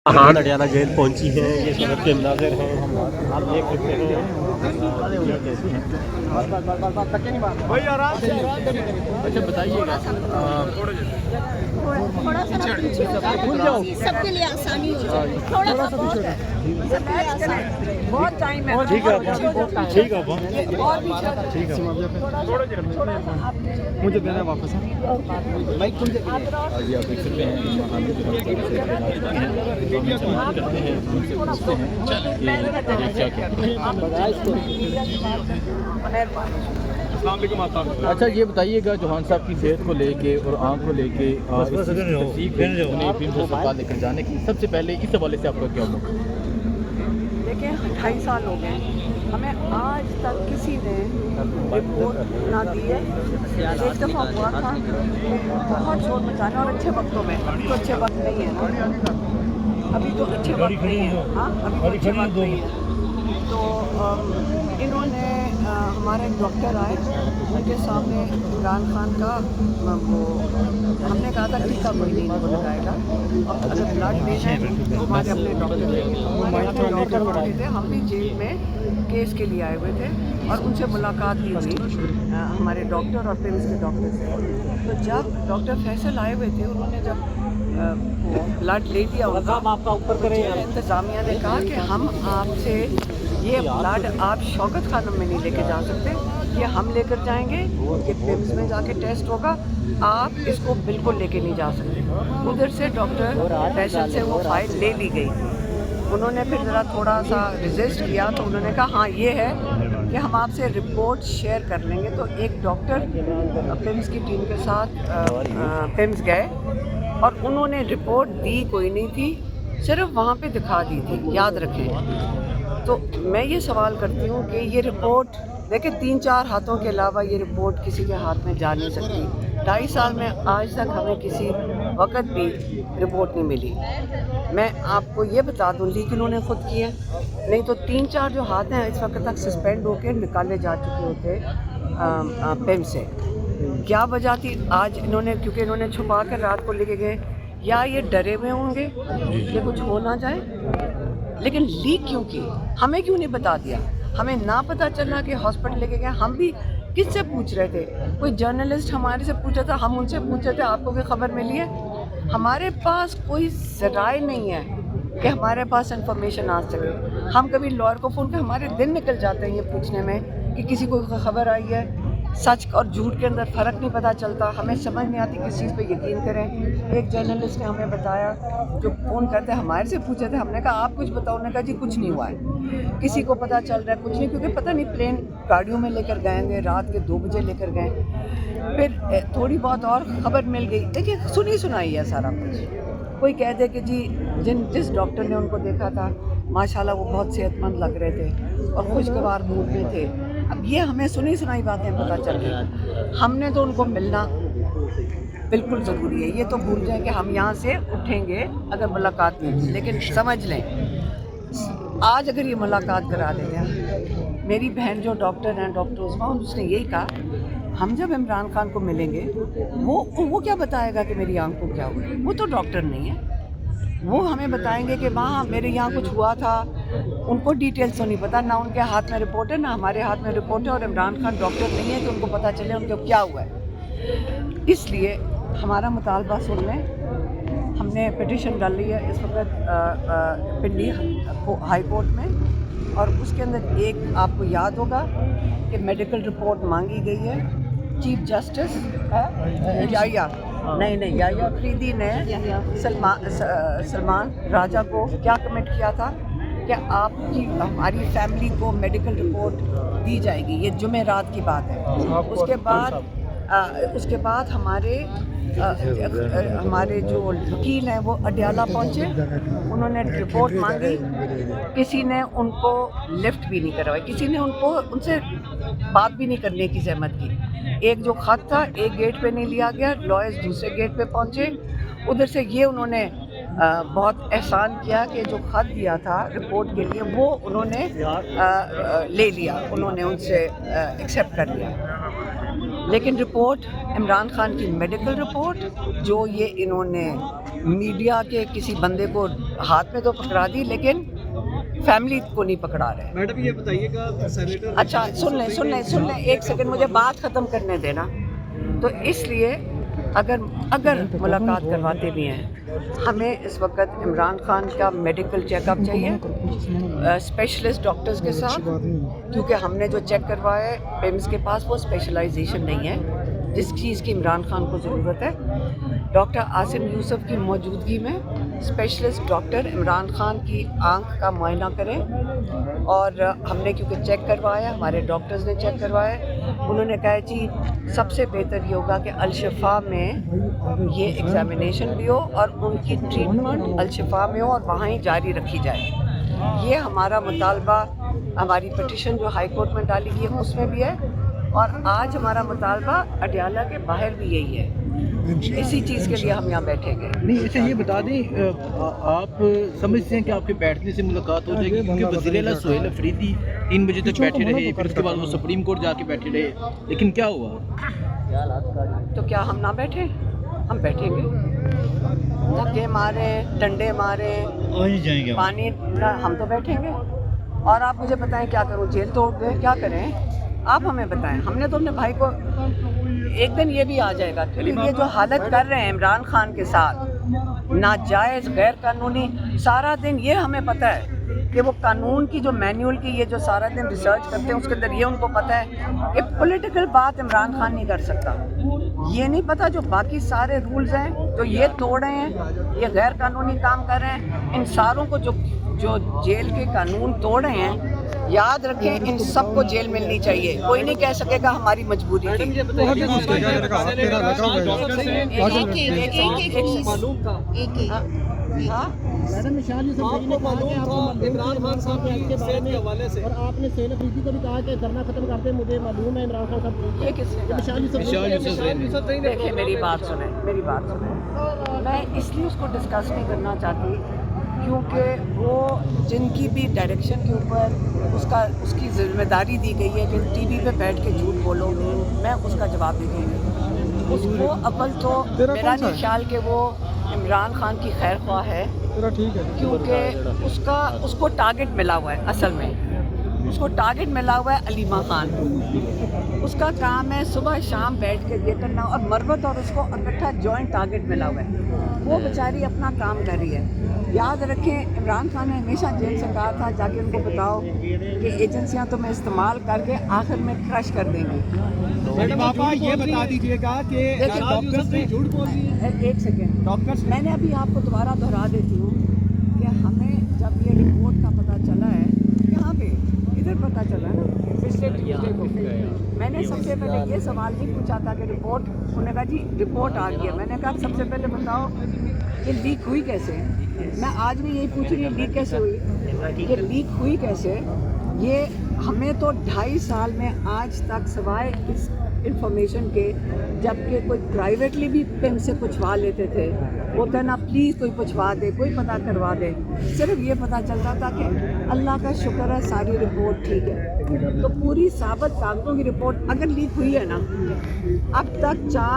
हाँ अडियाला जेल पहुंची है, ये सदर के मनाजिर हैं, हम आप देख सकते हैं कैसी हैं। अच्छा बताइएगा, थोड़ा सा पीछे सबके लिए आसानी हो जाए, थोड़ा सा बहुत है, बहुत टाइम है, ठीक है ठीक है और पीछे ठीक है मुझे देना वापस माइक मुझे आप देख सकते हैं करते हैं क्या क्या अच्छा ये बताइएगा चौहान साहब की सेहत को लेके और आँख को लेके अस्पताल लेकर जाने की, सबसे पहले इस हवाले से आपका क्या होगा? देखिए 28 साल हो गए, हमें आज तक किसी ने रिपोर्ट ना दी है। एक दफ़ा हुआ था, बहुत शोर मचाना और अच्छे वक्तों में, अभी तो अच्छे वक्त नहीं है ना, अभी तो अच्छे वक्त नहीं है, हाँ अभी तो अच्छे वक्त नहीं है। तो इन्होंने हमारे एक डॉक्टर आए, उनके सामने इमरान खान का वो हमने कहा था टीका कोई नहीं इनको लगाएगा, और अगर ब्लड लेना है तो हमारे अपने डॉक्टर लेंगे। हमारे अपने डॉक्टर बैठे थे, हम भी जेल में केस के लिए आए हुए थे और उनसे मुलाकात भी हुई हमारे डॉक्टर और फिर उसके डॉक्टर से। तो जब डॉक्टर फैसल आए हुए थे, उन्होंने जब ब्लड ले दिया उनका, आपका ऊपर करें, इंतज़ामिया ने कहा कि हम आपसे ये ब्लड आप शौकत खानम में नहीं लेके जा सकते, ये हम लेकर जाएंगे, ये पिम्स में जाके टेस्ट होगा, आप इसको बिल्कुल लेके नहीं जा सकते। उधर से डॉक्टर फैसल से वो फाइल ले ली गई। उन्होंने फिर ज़रा थोड़ा सा रिजिस्ट किया, तो उन्होंने कहा हाँ ये है कि हम आपसे रिपोर्ट शेयर कर लेंगे। तो एक डॉक्टर पिम्स की टीम के साथ पिम्स गए और उन्होंने रिपोर्ट दी कोई नहीं थी, सिर्फ वहाँ पे दिखा दी थी, याद रखें। तो मैं ये सवाल करती हूँ कि ये रिपोर्ट देखिए 3-4 हाथों के अलावा ये रिपोर्ट किसी के हाथ में जा नहीं सकती। 2.5 साल में आज तक हमें किसी वक्त भी रिपोर्ट नहीं मिली। मैं आपको ये बता दूँ लीक इन्होंने ख़ुद की है, नहीं तो 3-4 जो हाथ हैं इस वक्त तक सस्पेंड होकर निकाले जा चुके होते पेम से। क्या वजह थी आज इन्होंने, क्योंकि इन्होंने छुपा कर रात को लेके गए, या ये डरे हुए होंगे कि कुछ हो ना जाए, लेकिन लीक क्यों की, हमें क्यों नहीं बता दिया? हमें ना पता चला कि हॉस्पिटल लेके गए, हम भी किससे पूछ रहे थे? कोई जर्नलिस्ट हमारे से पूछा था, हम उनसे पूछे थे आपको कोई खबर मिली है? हमारे पास कोई ज़राए नहीं है कि हमारे पास इंफॉर्मेशन आ सके। हम कभी लॉयर को फ़ोन कर, हमारे दिन निकल जाते हैं ये पूछने में कि किसी को खबर आई है। सच और झूठ के अंदर फ़र्क नहीं पता चलता, हमें समझ नहीं आती किस चीज़ पे यकीन करें। एक जर्नलिस्ट ने हमें बताया, जो फ़ोन करते हमारे से पूछे थे, हमने कहा आप कुछ बताओ, उन्होंने कहा जी कुछ नहीं हुआ है, किसी को पता चल रहा है कुछ नहीं, क्योंकि पता नहीं प्लेन गाड़ियों में लेकर गए, रात के 2 बजे लेकर गए। फिर थोड़ी बहुत और ख़बर मिल गई। देखिए सुनी सुनाई है सारा कुछ। कोई कह दे कि जी जिस डॉक्टर ने उनको देखा था माशाल्लाह वो बहुत सेहतमंद लग रहे थे और खुशगवार मूड में थे। अब ये हमें सुनी सुनाई बातें पता चल रही, हमने तो उनको मिलना बिल्कुल ज़रूरी है। ये तो भूल जाएं कि हम यहाँ से उठेंगे अगर मुलाकात नहीं की, लेकिन समझ लें आज अगर ये मुलाकात करा देते हैं, मेरी बहन जो डॉक्टर हैं डॉक्टर उस्मा, उसने यही कहा हम जब इमरान खान को मिलेंगे वो क्या बताएगा कि मेरी आंख को क्या हुआ? वो तो डॉक्टर नहीं है, वो हमें बताएंगे कि वहाँ मेरे यहाँ कुछ हुआ था। उनको डिटेल्स तो नहीं पता, ना उनके हाथ में रिपोर्ट है ना हमारे हाथ में रिपोर्ट है, और इमरान खान डॉक्टर नहीं है कि उनको पता चले उनको क्या हुआ है। इसलिए हमारा मुतालबा सुन लें, हमने पिटीशन डाली है इस वक्त पिंडी हाई कोर्ट में, और उसके अंदर एक आपको याद होगा कि मेडिकल रिपोर्ट मांगी गई है। चीफ जस्टिस याया अफरीदी ने सलमान राजा को क्या कमिट किया था कि आपकी हमारी फैमिली को मेडिकल रिपोर्ट दी जाएगी, ये जुमेरात की बात है। उसके बाद हमारे जो वकील हैं वो अडियाला पहुंचे, उन्होंने रिपोर्ट मांगी, किसी ने उनको लिफ्ट भी नहीं करवाई, किसी ने उनसे बात भी नहीं करने की जहमत की। एक जो ख़त था एक गेट पे नहीं लिया गया, लॉयर्स दूसरे गेट पे पहुंचे, उधर से ये उन्होंने बहुत एहसान किया कि जो ख़त दिया था रिपोर्ट के लिए वो उन्होंने ले लिया, उन्होंने उनसे एक्सेप्ट कर लिया। لیکن رپورٹ عمران خان کی میڈیکل رپورٹ جو یہ انہوں نے میڈیا کے کسی بندے کو ہاتھ میں تو پکڑا دی لیکن فیملی کو نہیں پکڑا رہے. میڈم یہ بتائیے گا سینیٹر اچھا سن لیں ایک سیکنڈ مجھے بات ختم کرنے دینا. تو اس لیے اگر ملاقات کرواتے بھی ہیں ہمیں اس وقت عمران خان کا میڈیکل چیک اپ چاہیے اسپیشلسٹ ڈاکٹرز کے ساتھ, کیونکہ ہم نے جو چیک کروایا ہے پیمز کے پاس وہ اسپیشلائزیشن نہیں ہے جس چیز کی عمران خان کو ضرورت ہے. ڈاکٹر عاصم یوسف کی موجودگی میں اسپیشلسٹ ڈاکٹر عمران خان کی آنکھ کا معائنہ کریں. اور ہم نے کیونکہ چیک کروایا, ہمارے ڈاکٹرز نے چیک کروایا, انہوں نے کہا جی سب سے بہتر یہ ہوگا کہ الشفا میں یہ ایگزامینیشن بھی ہو اور ان کی ٹریٹمنٹ الشفا میں ہو اور وہاں ہی جاری رکھی جائے. یہ ہمارا مطالبہ, ہماری پٹیشن جو ہائی کورٹ میں ڈالی گئی ہے اس میں بھی ہے, اور آج ہمارا مطالبہ اڈیالہ کے باہر بھی یہی ہے. اسی چیز کے لیے ہم یہاں بیٹھے گئے. نہیں اچھا یہ بتا دیں آپ سمجھتے ہیں کہ آپ کے بیٹھنے سے ملاقات ہو جائے گی؟ کیونکہ وزیر اعلیٰ سہیل افریدی 3 بجے تک بیٹھے رہے, پھر اس کے بعد وہ سپریم کورٹ جا کے بیٹھے رہے, لیکن کیا ہوا؟ تو کیا ہم نہ بیٹھے؟ ہم بیٹھیں گے. دھکے مارے, ڈنڈے مارے, پانی ہم تو بیٹھیں گے. اور آپ مجھے بتائیں کیا کروں؟ جیل توڑ دیں, کیا کریں آپ ہمیں بتائیں. ہم نے تو اپنے بھائی کو ایک دن یہ بھی آ جائے گا, کیونکہ یہ جو حالت کر رہے ہیں عمران خان کے ساتھ ناجائز غیر قانونی, سارا دن یہ ہمیں پتہ ہے کہ وہ قانون کی جو مینیول کی یہ جو سارا دن ریسرچ کرتے ہیں اس کے اندر یہ ان کو پتہ ہے کہ پولیٹیکل بات عمران خان نہیں کر سکتا. یہ نہیں پتہ جو باقی سارے رولز ہیں جو یہ توڑ رہے ہیں, یہ غیر قانونی کام کر رہے ہیں, ان ساروں کو جو جیل کے قانون توڑ رہے ہیں, یاد رکھیں ان سب کو جیل ملنی چاہیے. کوئی نہیں کہہ سکے گا ہماری مجبوری تھی. میڈم اشار یوسف نے کہا کہ آپ کو عمران خان صاحب کے بارے میں حوالے سے, اور آپ نے سہیل افریدی کو بھی کہا کہ دھرنا ختم کرتے مجھے معلوم ہے عمران خان صاحب. یہ کس نے کہا؟ دیکھیں میری بات سنیں, میں اس لیے اس کو ڈسکس نہیں کرنا چاہتی کیونکہ وہ جن کی بھی ڈائریکشن کے اوپر اس کی ذمہ داری دی گئی ہے کہ ٹی وی پہ بیٹھ کے جھوٹ بولو, میں اس کا جواب نہیں دوں گی. اس کو اول تو میرا نہیں خیال کہ وہ عمران خان کی خیر خواہ ہے, کیونکہ اس کو ٹارگٹ ملا ہوا ہے. اصل میں اس کو ٹارگٹ ملا ہوا ہے علیمہ خان. اس کا کام ہے صبح شام بیٹھ کے یہ کرنا, اور مروت اور اس کو اکٹھا جوائنٹ ٹارگٹ ملا ہوا ہے. وہ بیچاری اپنا کام کر رہی ہے. یاد رکھیں عمران خان نے ہمیشہ جیل سے کہا تھا جا کے ان کو بتاؤ کہ ایجنسیاں تمہیں استعمال کر کے آخر میں کرش کر دیں گی. میڈم آپ یہ بتا دیجیے گا کہ جھوٹ بول رہی ہے. ایک سیکنڈ ڈاکٹر, میں نے ابھی آپ کو دوبارہ دہرا دیتی ہوں کہ ہمیں جب یہ رپورٹ کا پتہ چلا ہے, یہاں پہ ادھر پتہ چلا نا پچھلے ٹیوزڈے کو, میں نے سب سے پہلے یہ سوال نہیں پوچھا تھا کہ رپورٹ, انہوں نے کہا جی رپورٹ آ گئی ہے. میں نے کہا سب سے پہلے بتاؤ یہ لیک ہوئی کیسے. میں آج بھی یہی پوچھ رہی ہوں لیک کیسے ہوئی, یہ لیک ہوئی کیسے. یہ ہمیں تو 2.5 سال میں آج تک سوائے اس انفارمیشن کے, جبکہ کوئی پرائیویٹلی بھی پن سے پوچھوا لیتے تھے, وہ کہنا پلیز کوئی پوچھوا دے, کوئی پتہ کروا دے, صرف یہ پتہ چلتا تھا کہ اللہ کا شکر ہے ساری رپورٹ ٹھیک ہے. تو پوری ثابت کاغذوں کی رپورٹ اگر لیک ہوئی ہے نا, اب تک 4